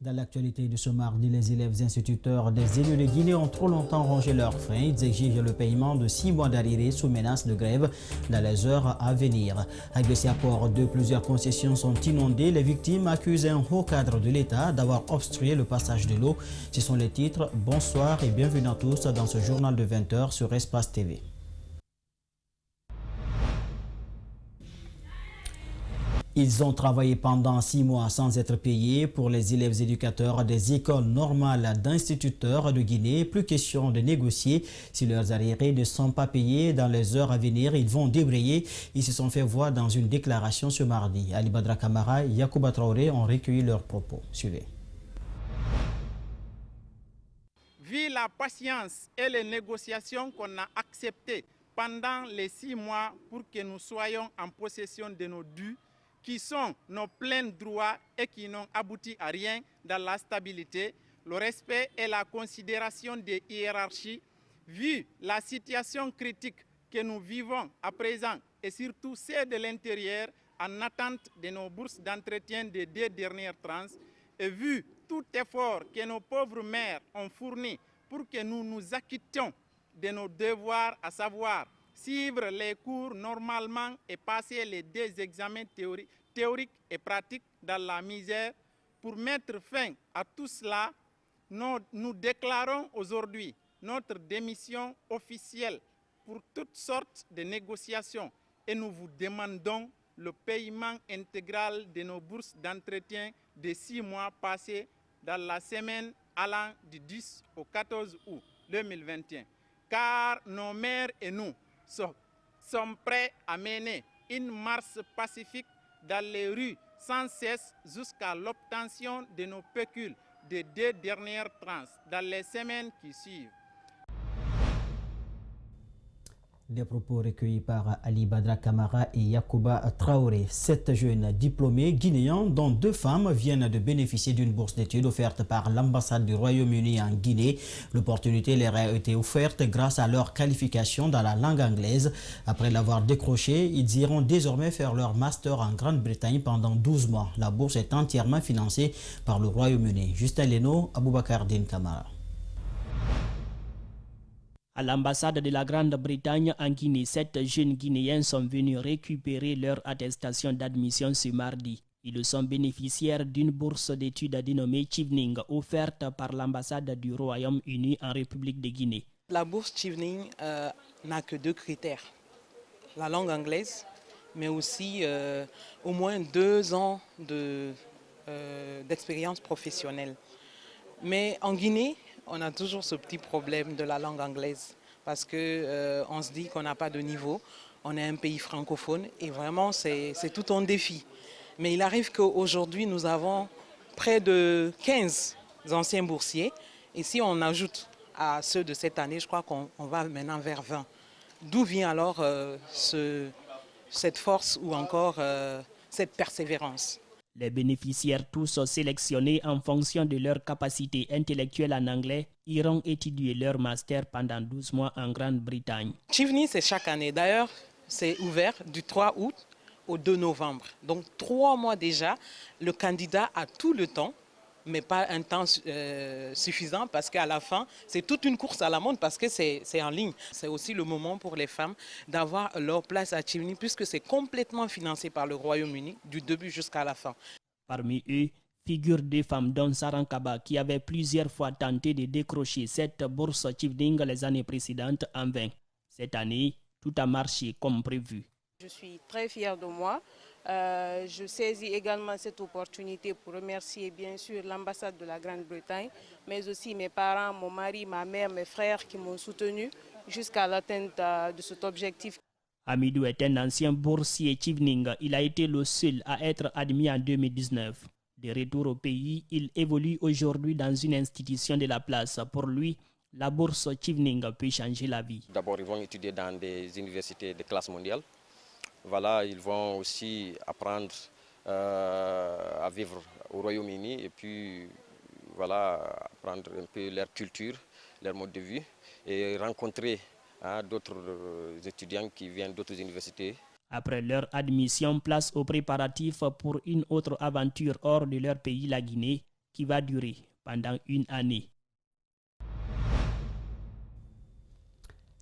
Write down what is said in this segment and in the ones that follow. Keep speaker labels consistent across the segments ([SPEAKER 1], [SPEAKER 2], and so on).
[SPEAKER 1] Dans l'actualité de ce mardi, les élèves instituteurs des élus de Guinée ont trop longtemps rongé leurs freins. Ils exigent le paiement de 6 mois d'arriérés sous menace de grève dans les heures à venir. À Bessiaport, plusieurs concessions sont inondées. Les victimes accusent un haut cadre de l'État d'avoir obstrué le passage de l'eau. Ce sont les titres. Bonsoir et bienvenue à tous dans ce journal de 20 h sur Espace TV. Ils ont travaillé pendant 6 mois sans être payés. Pour les élèves éducateurs des écoles normales d'instituteurs de Guinée, plus question de négocier. Si leurs arriérés ne sont pas payés dans les heures à venir, ils vont débrayer. Ils se sont fait voir dans une déclaration ce mardi. Ali Badra Camara et Yacouba Traoré ont recueilli leurs propos. Suivez.
[SPEAKER 2] Vu la patience et les négociations qu'on a acceptées pendant les 6 mois pour que nous soyons en possession de nos dus, qui sont nos pleins droits et qui n'ont abouti à rien dans la stabilité, le respect et la considération des hiérarchies, vu la situation critique que nous vivons à présent et surtout celle de l'intérieur en attente de nos bourses d'entretien des 2 dernières tranches, et vu tout effort que nos pauvres mères ont fourni pour que nous nous acquittions de nos devoirs, à savoir suivre les cours normalement et passer les 2 examens théoriques et pratiques dans la misère. Pour mettre fin à tout cela, nous déclarons aujourd'hui notre démission officielle pour toutes sortes de négociations et nous vous demandons le paiement intégral de nos bourses d'entretien de 6 mois passés dans la semaine allant du 10 au 14 août 2021. Car nos mères et nous sommes prêts à mener une marche pacifique dans les rues sans cesse jusqu'à l'obtention de nos pécules des 2 dernières tranches dans les semaines qui suivent.
[SPEAKER 1] Des propos recueillis par Ali Badra Camara et Yacouba Traoré. 7 jeunes diplômés guinéens, dont 2 femmes, viennent de bénéficier d'une bourse d'études offerte par l'ambassade du Royaume-Uni en Guinée. L'opportunité leur a été offerte grâce à leur qualification dans la langue anglaise. Après l'avoir décrochée, ils iront désormais faire leur master en Grande-Bretagne pendant 12 mois. La bourse est entièrement financée par le Royaume-Uni. Justin Leno, Aboubakar Din Kamara.
[SPEAKER 3] À l'ambassade de la Grande-Bretagne en Guinée, 7 jeunes Guinéens sont venus récupérer leur attestation d'admission ce mardi. Ils sont bénéficiaires d'une bourse d'études dénommée Chevening, offerte par l'ambassade du Royaume-Uni en République de Guinée.
[SPEAKER 4] La bourse Chevening n'a que 2 critères. La langue anglaise, mais aussi au moins 2 ans d'expérience professionnelle. Mais en Guinée, on a toujours ce petit problème de la langue anglaise parce qu'on se dit qu'on n'a pas de niveau, on est un pays francophone et vraiment c'est tout un défi. Mais il arrive qu'aujourd'hui nous avons près de 15 anciens boursiers et si on ajoute à ceux de cette année, je crois qu'on va maintenant vers 20. D'où vient alors cette force ou encore cette persévérance?
[SPEAKER 3] Les bénéficiaires, tous sélectionnés en fonction de leur capacité intellectuelle en anglais, iront étudier leur master pendant 12 mois en Grande-Bretagne.
[SPEAKER 4] Chevening, c'est chaque année. D'ailleurs, c'est ouvert du 3 août au 2 novembre. Donc 3 mois déjà, le candidat a tout le temps, mais pas un temps suffisant parce qu'à la fin, c'est toute une course à la montre parce que c'est en ligne. C'est aussi le moment pour les femmes d'avoir leur place à Chevening puisque c'est complètement financé par le Royaume-Uni du début jusqu'à la fin.
[SPEAKER 3] Parmi eux, figurent 2 femmes dont Saran Kaba qui avait plusieurs fois tenté de décrocher cette bourse Chevening les années précédentes en vain. Cette année, tout a marché comme prévu.
[SPEAKER 5] Je suis très fière de moi. Je saisis également cette opportunité pour remercier bien sûr l'ambassade de la Grande-Bretagne, mais aussi mes parents, mon mari, ma mère, mes frères qui m'ont soutenu jusqu'à l'atteinte de cet objectif.
[SPEAKER 3] Amidou est un ancien boursier Chevening. Il a été le seul à être admis en 2019. De retour au pays, il évolue aujourd'hui dans une institution de la place. Pour lui, la bourse Chevening peut changer la vie.
[SPEAKER 6] D'abord, ils vont étudier dans des universités de classe mondiale. Voilà, ils vont aussi apprendre à vivre au Royaume-Uni et puis voilà, apprendre un peu leur culture, leur mode de vie et rencontrer d'autres étudiants qui viennent d'autres universités.
[SPEAKER 3] Après leur admission, place aux préparatifs pour une autre aventure hors de leur pays, la Guinée. qui va durer pendant une année.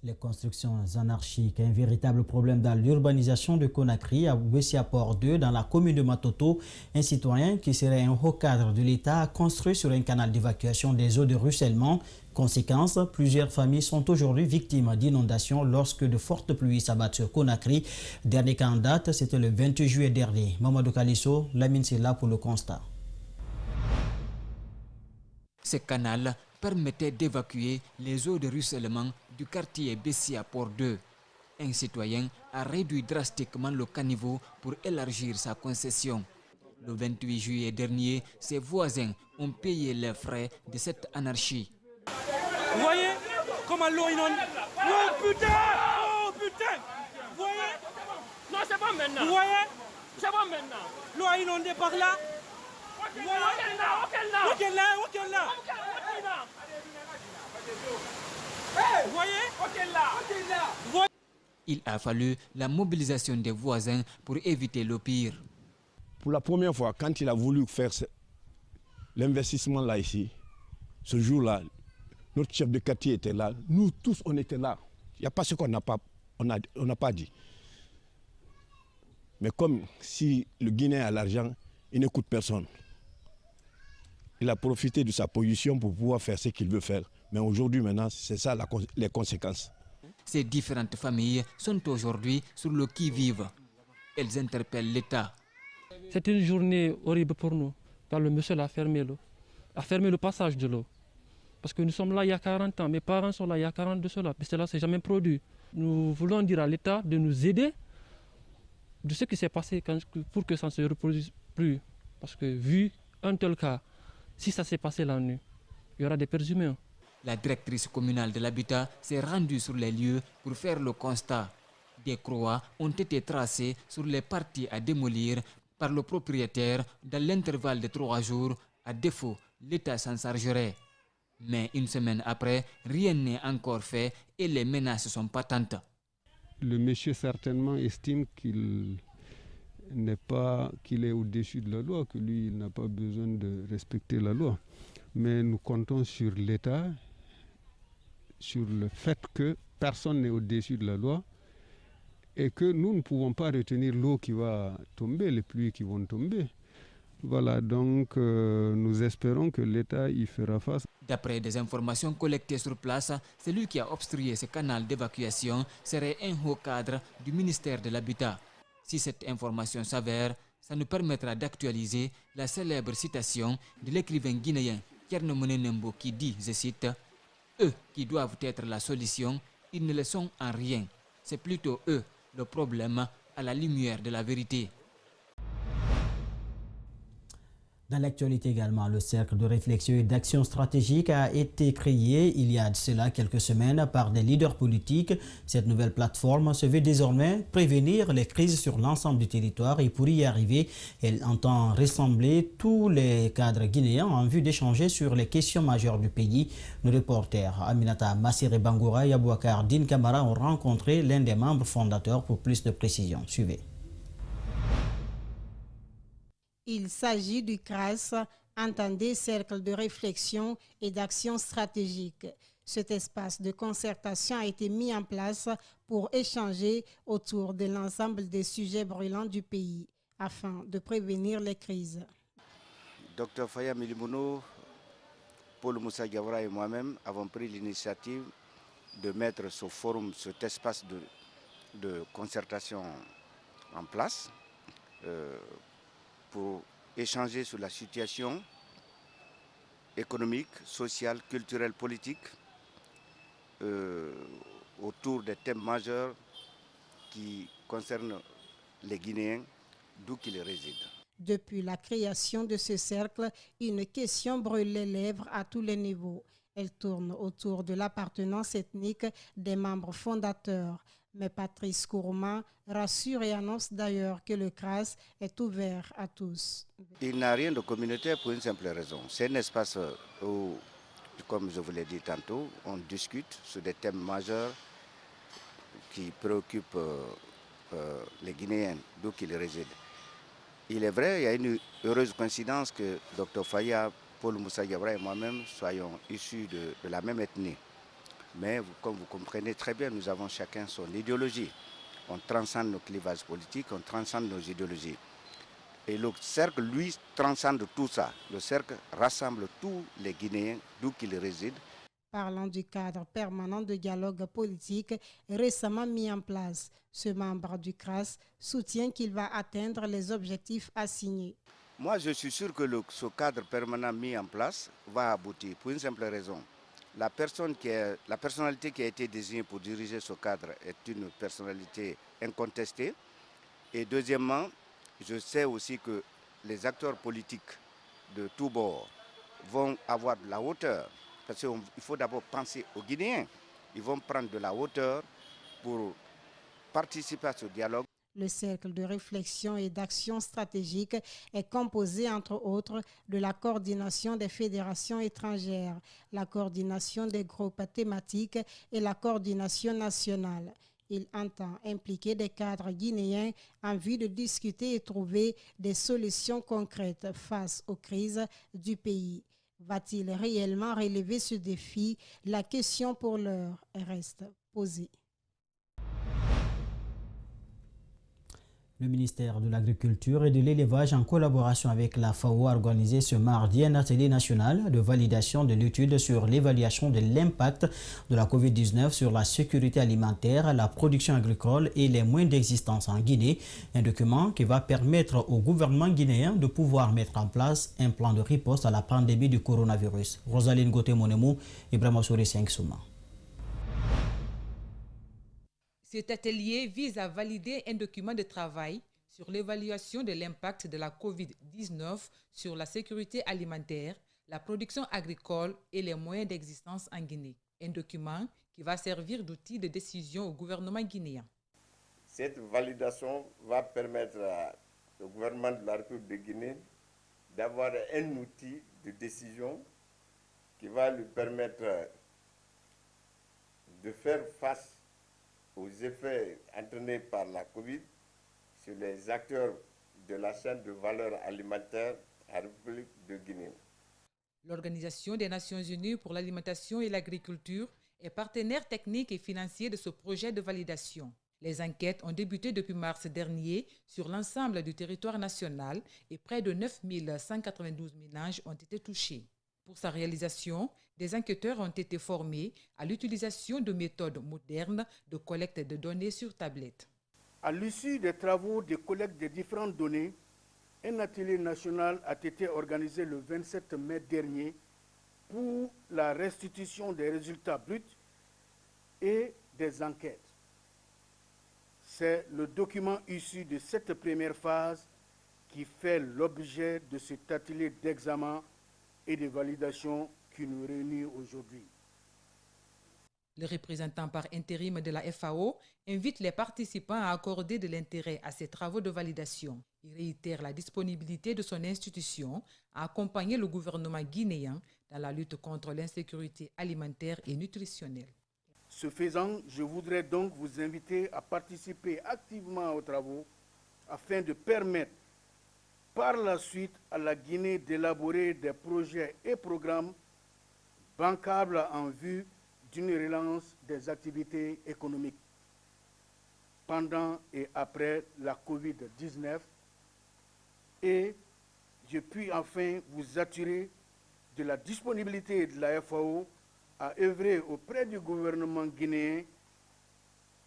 [SPEAKER 1] Les constructions anarchiques, un véritable problème dans l'urbanisation de Conakry, à Ouessiaport 2, dans la commune de Matoto. Un citoyen qui serait un haut cadre de l'État a construit sur un canal d'évacuation des eaux de ruissellement. Conséquence, plusieurs familles sont aujourd'hui victimes d'inondations lorsque de fortes pluies s'abattent sur Conakry. Dernier cas en date, c'était le 28 juillet dernier. Mamadou Kalisso, Lamine c'est là pour le constat.
[SPEAKER 7] Ce canal permettait d'évacuer les eaux de ruissellement du quartier Ouessiaport 2. Un citoyen a réduit drastiquement le caniveau pour élargir sa concession. Le 28 juillet dernier, ses voisins ont payé les frais de cette anarchie.
[SPEAKER 8] Vous voyez comment l'eau inonde? Oh putain! Oh putain! Vous voyez?
[SPEAKER 9] Non, c'est pas maintenant.
[SPEAKER 8] Vous voyez?
[SPEAKER 9] C'est pas maintenant.
[SPEAKER 8] L'eau a inondé par là.
[SPEAKER 9] Ok là.
[SPEAKER 8] Ok là. Vous voyez?
[SPEAKER 9] Ok là.
[SPEAKER 7] Il a fallu la mobilisation des voisins pour éviter le pire.
[SPEAKER 10] Pour la première fois, quand il a voulu faire l'investissement là ici, ce jour-là, notre chef de quartier était là, nous tous on était là. Il n'y a pas ce qu'on n'a pas dit. Mais comme si le Guinéen a l'argent, il n'écoute personne. Il a profité de sa position pour pouvoir faire ce qu'il veut faire. Mais aujourd'hui, maintenant, c'est ça les conséquences.
[SPEAKER 7] Ces différentes familles sont aujourd'hui sur le qui-vive. Elles interpellent l'État.
[SPEAKER 8] C'est une journée horrible pour nous, car le monsieur a fermé l'eau, a fermé le passage de l'eau. Parce que nous sommes là il y a 40 ans, mes parents sont là il y a 40 de cela, mais cela ne s'est jamais produit. Nous voulons dire à l'État de nous aider de ce qui s'est passé pour que ça ne se reproduise plus. Parce que vu un tel cas, si ça s'est passé la nuit, il y aura des pertes humaines.
[SPEAKER 7] La directrice communale de l'habitat s'est rendue sur les lieux pour faire le constat. Des croix ont été tracées sur les parties à démolir par le propriétaire dans l'intervalle de 3 jours. À défaut, l'État s'en chargerait. Mais une semaine après, rien n'est encore fait et les menaces sont patentes.
[SPEAKER 11] Le monsieur certainement estime qu'il est au-dessus de la loi, que lui, il n'a pas besoin de respecter la loi. Mais nous comptons sur l'État, sur le fait que personne n'est au-dessus de la loi et que nous ne pouvons pas retenir l'eau qui va tomber, les pluies qui vont tomber. Voilà, donc nous espérons que l'État y fera face.
[SPEAKER 7] D'après des informations collectées sur place, celui qui a obstrué ce canal d'évacuation serait un haut cadre du ministère de l'Habitat. Si cette information s'avère, ça nous permettra d'actualiser la célèbre citation de l'écrivain guinéen Thierno Monenembo qui dit, je cite, « Eux qui doivent être la solution, ils ne le sont en rien. C'est plutôt eux le problème à la lumière de la vérité. »
[SPEAKER 1] Dans l'actualité également, le cercle de réflexion et d'action stratégique a été créé il y a de cela quelques semaines par des leaders politiques. Cette nouvelle plateforme se veut désormais prévenir les crises sur l'ensemble du territoire et pour y arriver, elle entend rassembler tous les cadres guinéens en vue d'échanger sur les questions majeures du pays. Nos reporters Aminata Massiré Bangoura et Abouakar Din Kamara ont rencontré l'un des membres fondateurs pour plus de précisions. Suivez.
[SPEAKER 12] Il s'agit du CRAS, entendez Cercle de réflexion et d'action stratégique. Cet espace de concertation a été mis en place pour échanger autour de l'ensemble des sujets brûlants du pays afin de prévenir les crises.
[SPEAKER 13] Dr Faya Milimono, Paul Moussa Gavra et moi-même avons pris l'initiative de mettre ce forum, cet espace de concertation en place pour échanger sur la situation économique, sociale, culturelle, politique autour des thèmes majeurs qui concernent les Guinéens, d'où qu'ils résident. Depuis la création de ce cercle, une question brûle les lèvres à tous les niveaux. Elle tourne autour de l'appartenance ethnique des membres fondateurs. Mais Patrice Kourouma rassure et annonce d'ailleurs que le CRAS est ouvert à tous. Il n'a rien de communautaire pour une simple raison. C'est un espace où, comme je vous l'ai dit tantôt, on discute sur des thèmes majeurs qui préoccupent les Guinéens, d'où qu'ils résident. Il est vrai, il y a une heureuse coïncidence que Dr Faya Paul Moussa Diawara et moi-même soyons issus de la même ethnie. Mais comme vous comprenez très bien, nous avons chacun son idéologie. On transcende nos clivages politiques, on transcende nos idéologies. Et le cercle, lui, transcende tout ça. Le cercle rassemble tous les Guinéens d'où qu'ils résident.
[SPEAKER 12] Parlant du cadre permanent de dialogue politique récemment mis en place, ce membre du CRAS soutient qu'il va atteindre les objectifs assignés.
[SPEAKER 13] Moi, je suis sûr que ce cadre permanent mis en place va aboutir pour une simple raison. La personnalité qui a été désignée pour diriger ce cadre est une personnalité incontestée. Et deuxièmement, je sais aussi que les acteurs politiques de tous bords vont avoir de la hauteur. Parce qu'il faut d'abord penser aux Guinéens. Ils vont prendre de la hauteur pour participer à ce dialogue.
[SPEAKER 12] Le cercle de réflexion et d'action stratégique est composé, entre autres, de la coordination des fédérations étrangères, la coordination des groupes thématiques et la coordination nationale. Il entend impliquer des cadres guinéens en vue de discuter et trouver des solutions concrètes face aux crises du pays. Va-t-il réellement relever ce défi? La question pour l'heure reste posée.
[SPEAKER 1] Le ministère de l'Agriculture et de l'Élevage, en collaboration avec la FAO, a organisé ce mardi un atelier national de validation de l'étude sur l'évaluation de l'impact de la COVID-19 sur la sécurité alimentaire, la production agricole et les moyens d'existence en Guinée. Un document qui va permettre au gouvernement guinéen de pouvoir mettre en place un plan de riposte à la pandémie du coronavirus. Rosaline Gauthier-Monemou et Brahma Souri Sengsouma.
[SPEAKER 14] Cet atelier vise à valider un document de travail sur l'évaluation de l'impact de la COVID-19 sur la sécurité alimentaire, la production agricole et les moyens d'existence en Guinée. Un document qui va servir d'outil de décision au gouvernement guinéen.
[SPEAKER 15] Cette validation va permettre au gouvernement de la République de Guinée d'avoir un outil de décision qui va lui permettre de faire face aux effets entraînés par la COVID sur les acteurs de la chaîne de valeur alimentaire à la République de Guinée.
[SPEAKER 14] L'Organisation des Nations Unies pour l'alimentation et l'agriculture est partenaire technique et financier de ce projet de validation. Les enquêtes ont débuté depuis mars dernier sur l'ensemble du territoire national et près de 9 192 ménages ont été touchés. Pour sa réalisation, des enquêteurs ont été formés à l'utilisation de méthodes modernes de collecte de données sur tablette.
[SPEAKER 16] À l'issue des travaux de collecte des différentes données, un atelier national a été organisé le 27 mai dernier pour la restitution des résultats bruts et des enquêtes. C'est le document issu de cette première phase qui fait l'objet de cet atelier d'examen et de validation qui nous réunit aujourd'hui.
[SPEAKER 14] Le représentant par intérim de la FAO invite les participants à accorder de l'intérêt à ces travaux de validation. Il réitère la disponibilité de son institution à accompagner le gouvernement guinéen dans la lutte contre l'insécurité alimentaire et nutritionnelle.
[SPEAKER 16] Ce faisant, je voudrais donc vous inviter à participer activement aux travaux afin de permettre par la suite à la Guinée d'élaborer des projets et programmes bancables en vue d'une relance des activités économiques pendant et après la COVID-19. Et je puis enfin vous assurer de la disponibilité de la FAO à œuvrer auprès du gouvernement guinéen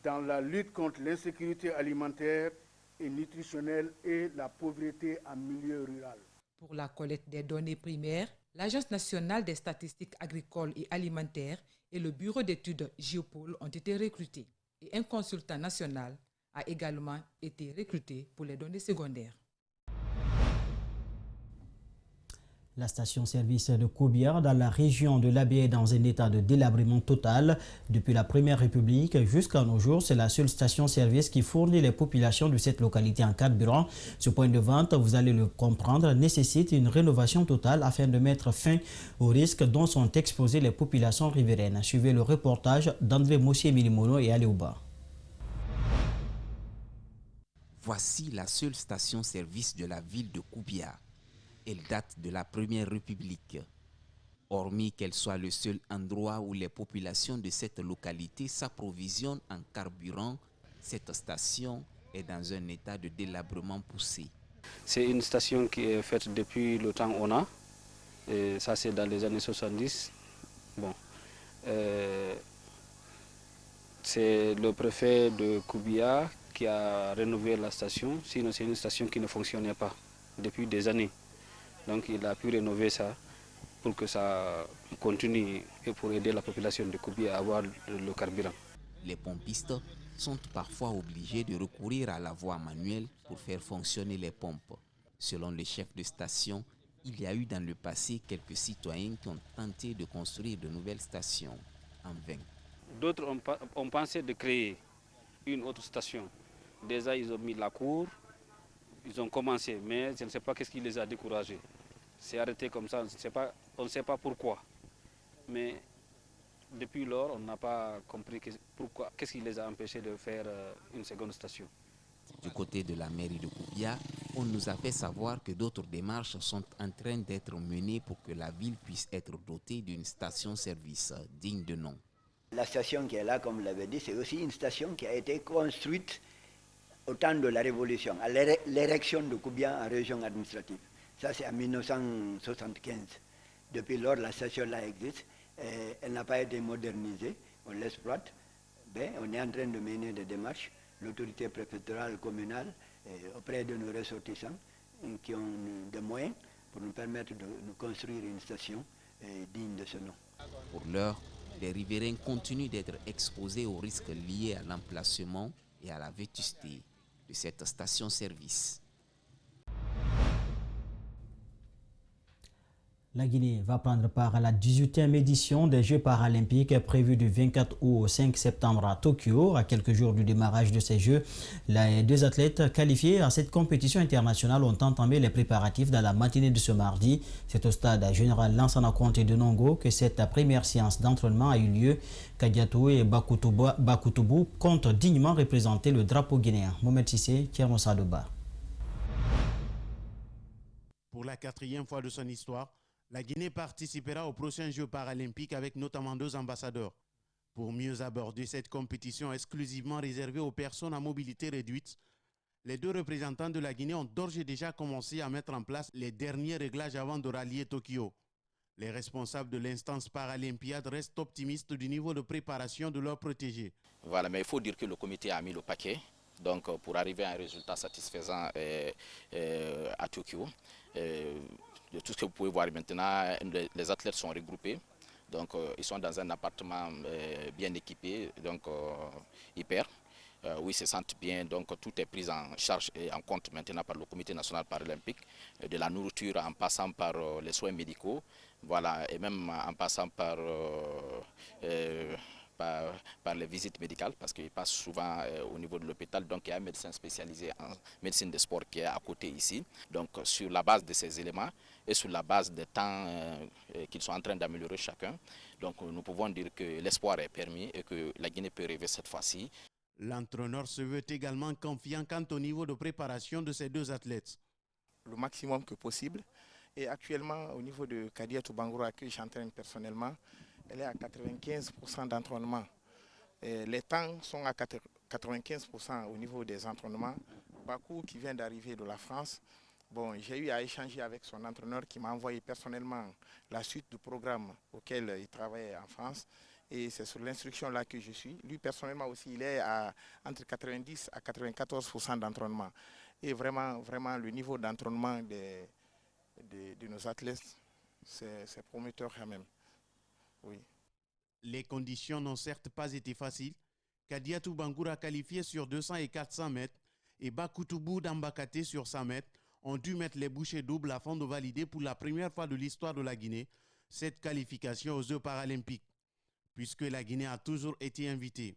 [SPEAKER 16] dans la lutte contre l'insécurité alimentaire et nutritionnelle et la pauvreté en milieu rural.
[SPEAKER 14] Pour la collecte des données primaires, l'Agence nationale des statistiques agricoles et alimentaires et le Bureau d'études Géopol ont été recrutés. Et un consultant national a également été recruté pour les données secondaires.
[SPEAKER 1] La station-service de Koubiar dans la région de l'Abiy est dans un état de délabrement total. Depuis la Première République jusqu'à nos jours, c'est la seule station-service qui fournit les populations de cette localité en carburant. Ce point de vente, vous allez le comprendre, nécessite une rénovation totale afin de mettre fin aux risques dont sont exposées les populations riveraines. Suivez le reportage d'André Mossier-Milimono et Aléouba.
[SPEAKER 17] Voici la seule station-service de la ville de Koubiar. Elle date de la Première République. Hormis qu'elle soit le seul endroit où les populations de cette localité s'approvisionnent en carburant, cette station est dans un état de délabrement poussé.
[SPEAKER 18] C'est une station qui est faite depuis le temps ONA, et ça c'est dans les années 70. Bon, c'est le préfet de Koubia qui a rénové la station, sinon c'est une station qui ne fonctionnait pas depuis des années. Donc il a pu rénover ça pour que ça continue et pour aider la population de Koubia à avoir le carburant.
[SPEAKER 17] Les pompistes sont parfois obligés de recourir à la voie manuelle pour faire fonctionner les pompes. Selon le chef de station, il y a eu dans le passé quelques citoyens qui ont tenté de construire de nouvelles stations en vain.
[SPEAKER 18] D'autres ont pensé de créer une autre station. Déjà, ils ont mis la cour, ils ont commencé, mais je ne sais pas qu'est-ce qui les a découragés. C'est arrêté comme ça, on ne sait pas pourquoi. Mais depuis lors, on n'a pas compris pourquoi, qu'est-ce qui les a empêchés de faire une seconde station.
[SPEAKER 17] Du côté de la mairie de Koubia, on nous a fait savoir que d'autres démarches sont en train d'être menées pour que la ville puisse être dotée d'une station-service digne de nom.
[SPEAKER 19] La station qui est là, comme vous l'avez dit, c'est aussi une station qui a été construite au temps de la Révolution, à l'érection de Koubia en région administrative. Ça, c'est en 1975. Depuis lors, la station-là existe. Elle n'a pas été modernisée. On l'exploite. On est en train de mener des démarches. L'autorité préfectorale communale auprès de nos ressortissants qui ont des moyens pour nous permettre de nous construire une station digne de ce nom.
[SPEAKER 17] Pour l'heure, les riverains continuent d'être exposés aux risques liés à l'emplacement et à la vétusté de cette station-service.
[SPEAKER 1] La Guinée va prendre part à la 18e édition des Jeux paralympiques prévus du 24 août au 5 septembre à Tokyo. À quelques jours du démarrage de ces Jeux, les deux athlètes qualifiés à cette compétition internationale ont entamé les préparatifs dans la matinée de ce mardi. C'est au stade général Lansana Conté de Nongo que cette première séance d'entraînement a eu lieu. Kadiatou et Bakutubu comptent dignement représenter le drapeau guinéen. Mohamed Sissé, Thiermosa Doba.
[SPEAKER 20] Pour la 4e fois de son histoire, la Guinée participera aux prochains Jeux paralympiques avec notamment 2 ambassadeurs. Pour mieux aborder cette compétition exclusivement réservée aux personnes à mobilité réduite, les 2 représentants de la Guinée ont d'ores et déjà commencé à mettre en place les derniers réglages avant de rallier Tokyo. Les responsables de l'instance paralympiade restent optimistes du niveau de préparation de leurs protégés.
[SPEAKER 21] Voilà, mais il faut dire que le comité a mis le paquet. Donc, pour arriver à un résultat satisfaisant à Tokyo, de tout ce que vous pouvez voir maintenant, les athlètes sont regroupés. Donc, ils sont dans un appartement bien équipé, donc hyper. Où ils se sentent bien, donc tout est pris en charge et en compte maintenant par le Comité national paralympique, de la nourriture en passant par les soins médicaux, voilà, et même en passant par les visites médicales, parce qu'ils passent souvent au niveau de l'hôpital. Donc il y a un médecin spécialisé en médecine des sports qui est à côté ici. Donc sur la base de ces éléments et sur la base des temps qu'ils sont en train d'améliorer chacun, donc nous pouvons dire que l'espoir est permis et que la Guinée peut rêver cette fois-ci.
[SPEAKER 20] L'entraîneur se veut également confiant quant au niveau de préparation de ces 2 athlètes.
[SPEAKER 22] Le maximum que possible. Et actuellement, au niveau de Kadiatou Bangoura, que j'entraîne personnellement, elle est à 95% d'entraînement. Les temps sont à 95% au niveau des entraînements. Bakou, qui vient d'arriver de la France, bon, j'ai eu à échanger avec son entraîneur qui m'a envoyé personnellement la suite du programme auquel il travaillait en France. Et c'est sur l'instruction là que je suis. Lui, personnellement aussi, il est à entre 90 à 94% d'entraînement. Et vraiment, le niveau d'entraînement de nos athlètes, c'est prometteur quand même. Oui.
[SPEAKER 20] Les conditions n'ont certes pas été faciles. Kadiatou Bangoura, qualifié sur 200 et 400 mètres, et Bakutubu Dambakate sur 100 mètres ont dû mettre les bouchées doubles afin de valider pour la première fois de l'histoire de la Guinée cette qualification aux Jeux paralympiques, puisque la Guinée a toujours été invitée.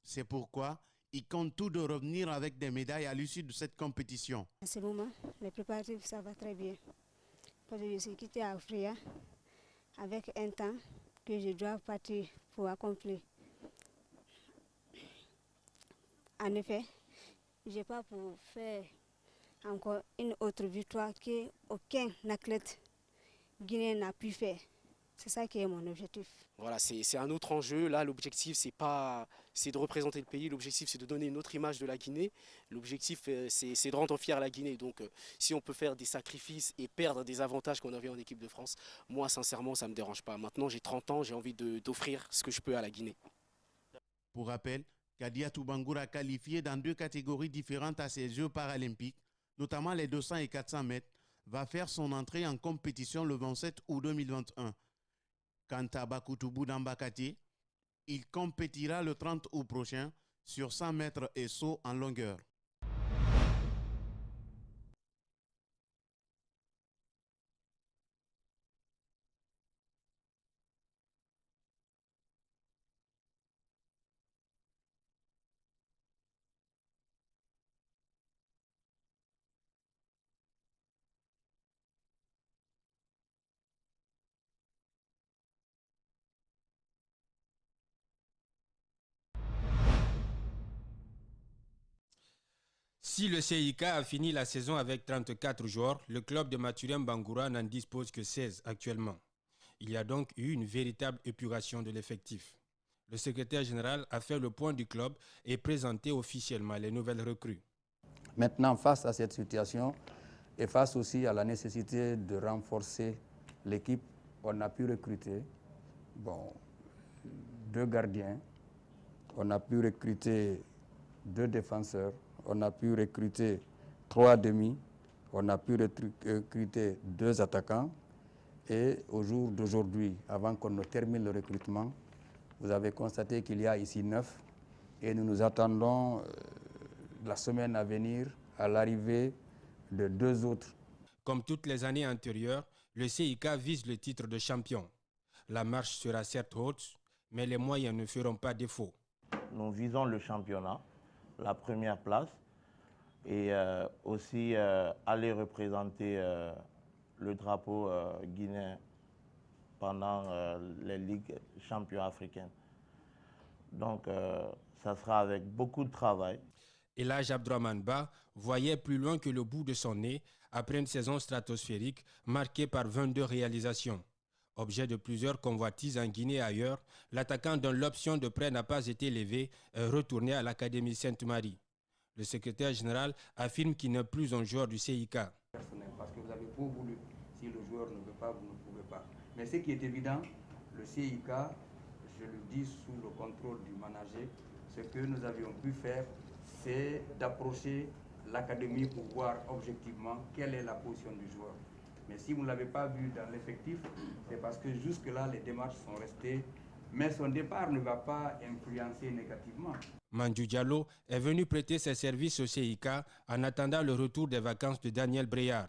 [SPEAKER 20] C'est pourquoi ils comptent tout de revenir avec des médailles à l'issue de cette compétition.
[SPEAKER 23] À ce moment, les préparatifs, ça va très bien. Parce que je suis quitté à Afrika avec un temps que je dois partir pour accomplir. En effet, je n'ai pas pour faire encore une autre victoire qu'aucun athlète guinéen n'a pu faire. C'est ça qui est mon objectif.
[SPEAKER 2] Voilà, c'est un autre enjeu. Là, l'objectif, c'est de représenter le pays. L'objectif, c'est de donner une autre image de la Guinée. L'objectif, c'est de rendre fier la Guinée. Donc, si on peut faire des sacrifices et perdre des avantages qu'on avait en équipe de France, moi, sincèrement, ça ne me dérange pas. Maintenant, j'ai 30 ans, j'ai envie d'offrir ce que je peux à la Guinée.
[SPEAKER 20] Pour rappel, Kadiatou Bangoura a qualifié dans 2 catégories différentes à ces Jeux paralympiques, notamment les 200 et 400 mètres, va faire son entrée en compétition le 27 août 2021. Quant à Bakoutoubou Dambakati, il compétira le 30 août prochain sur 100 mètres et saut en longueur.
[SPEAKER 4] Si le CIK a fini la saison avec 34 joueurs, le club de Mathurin Bangoura n'en dispose que 16 actuellement. Il y a donc eu une véritable épuration de l'effectif. Le secrétaire général a fait le point du club et présenté officiellement les nouvelles recrues.
[SPEAKER 5] Maintenant, face à cette situation et face aussi à la nécessité de renforcer l'équipe, on a pu recruter 2 gardiens, on a pu recruter 2 défenseurs, on a pu recruter 3 demi, on a pu recruter 2 attaquants et au jour d'aujourd'hui, avant qu'on ne termine le recrutement, vous avez constaté qu'il y a ici 9 et nous nous attendons la semaine à venir à l'arrivée de 2 autres.
[SPEAKER 4] Comme toutes les années antérieures, le CIK vise le titre de champion. La marche sera certes haute, mais les moyens ne feront pas défaut.
[SPEAKER 24] Nous visons le championnat, la première place, et aussi aller représenter le drapeau guinéen pendant les ligues champions africaines. Donc ça sera avec beaucoup de travail.
[SPEAKER 4] Elhadj Abdourahmane Ba voyait plus loin que le bout de son nez après une saison stratosphérique marquée par 22 réalisations. Objet de plusieurs convoitises en Guinée et ailleurs, l'attaquant dont l'option de prêt n'a pas été levée est retourné à l'Académie Sainte-Marie. Le secrétaire général affirme qu'il n'est plus un joueur du CIK.
[SPEAKER 5] Parce que vous avez beau voulu, si le joueur ne veut pas, vous ne pouvez pas. Mais ce qui est évident, le CIK, je le dis sous le contrôle du manager, ce que nous avions pu faire, c'est d'approcher l'académie pour voir objectivement quelle est la position du joueur. Mais si vous ne l'avez pas vu dans l'effectif, c'est parce que jusque-là, les démarches sont restées. Mais son départ ne va pas influencer négativement.
[SPEAKER 4] Mandjou Diallo est venu prêter ses services au CIK en attendant le retour des vacances de Daniel Bréard.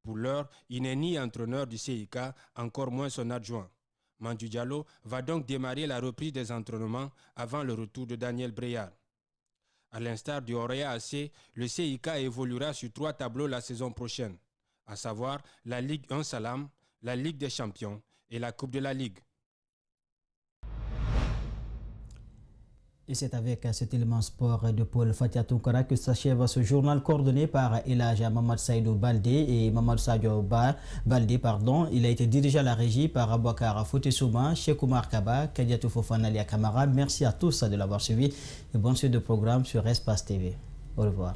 [SPEAKER 4] Pour l'heure, il n'est ni entraîneur du CIK, encore moins son adjoint. Mandjou Diallo va donc démarrer la reprise des entraînements avant le retour de Daniel Bréard. À l'instar du Orea AC, le CIK évoluera sur 3 tableaux la saison prochaine, à savoir la Ligue 1 Salam, la Ligue des Champions et la Coupe de la Ligue.
[SPEAKER 1] Et c'est avec cet élément sport de Paul Fatia Tounkara que s'achève ce journal coordonné par Elhadj Mamad Saïdou Baldé et Mamad Sadio Baldé. Il a été dirigé à la régie par Aboukar Foutessouma, Cheikh Oumar Kaba, Kadiatou Fofana Lia Kamara. Merci à tous de l'avoir suivi et bonne suite de programme sur Espace TV. Au revoir.